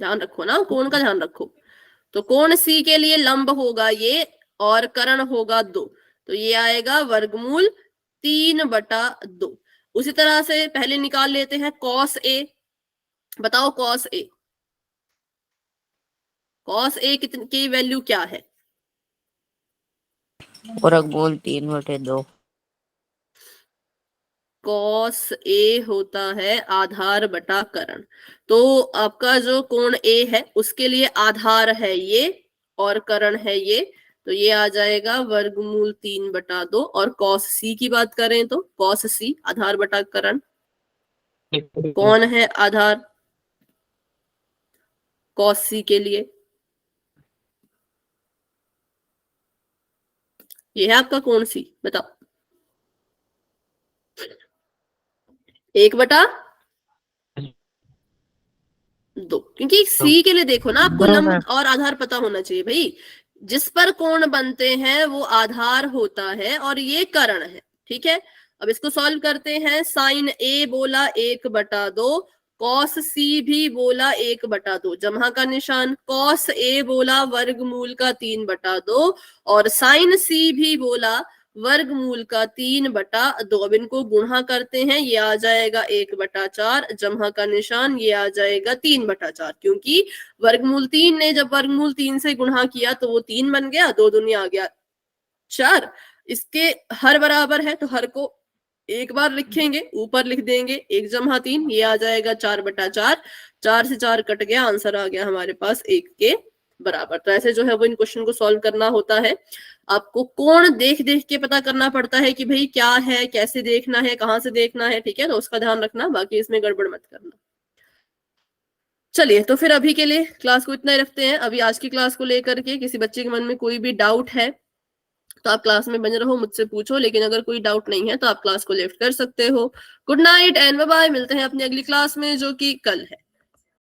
ध्यान रखो ना, कोण का ध्यान रखो। तो कोण सी के लिए लंब होगा ये, और कर्ण होगा 2, तो ये आएगा वर्गमूल 3/2। उसी तरह से पहले निकाल लेते हैं कॉस ए। बताओ कॉस ए, कॉस ए कितनी की वैल्यू क्या है? वर्गमूल 3/2। कॉस ए होता है आधार बटा कर्ण। तो आपका जो कोण ए है उसके लिए आधार है ये और कर्ण है ये, तो ये आ जाएगा वर्गमूल 3/2। और कॉस सी की बात करें तो कॉस सी आधार बटा कर्ण। कौन है आधार कॉस सी के लिए? ये है आपका कोण सी, बताओ। 1/2, क्योंकि सी के लिए देखो ना, आपको लंब और आधार पता होना चाहिए भाई। जिस पर कोण बनते हैं वो आधार होता है और ये कर्ण है, ठीक है। अब इसको सॉल्व करते हैं। साइन ए बोला 1/2, कॉस सी भी बोला 1/2, जमा का निशान। कॉस ए बोला वर्गमूल का 3/2 और साइन सी भी बोला वर्गमूल का 3/2। अब इनको गुणा करते हैं, ये आ जाएगा 1/4, जमा का निशान, ये आ जाएगा 3/4, क्योंकि वर्गमूल 3 ने जब वर्गमूल 3 से गुणा किया तो वो 3 बन गया, 2 दूनी आ गया 4। इसके हर बराबर है तो हर को एक बार लिखेंगे, ऊपर लिख देंगे 1 जमा 3, ये आ जाएगा 4/4। 4 से 4 कट गया, आंसर आ गया हमारे पास 1 के बराबर। तो ऐसे जो है वो इन क्वेश्चन को सॉल्व करना होता है। आपको कोण देख देख के पता करना पड़ता है कि भाई क्या है, कैसे देखना है, कहाँ से देखना है, ठीक है। तो उसका ध्यान रखना, बाकी इसमें गड़बड़ मत करना। चलिए, तो फिर अभी के लिए क्लास को इतना ही रखते हैं। अभी आज की क्लास को लेकर के किसी बच्चे के मन में कोई भी डाउट है तो आप क्लास में बने रहो, मुझसे पूछो, लेकिन अगर कोई डाउट नहीं है तो आप क्लास को लेफ्ट कर सकते हो। Good night and bye bye. मिलते हैं अपनी अगली क्लास में जो कि कल है।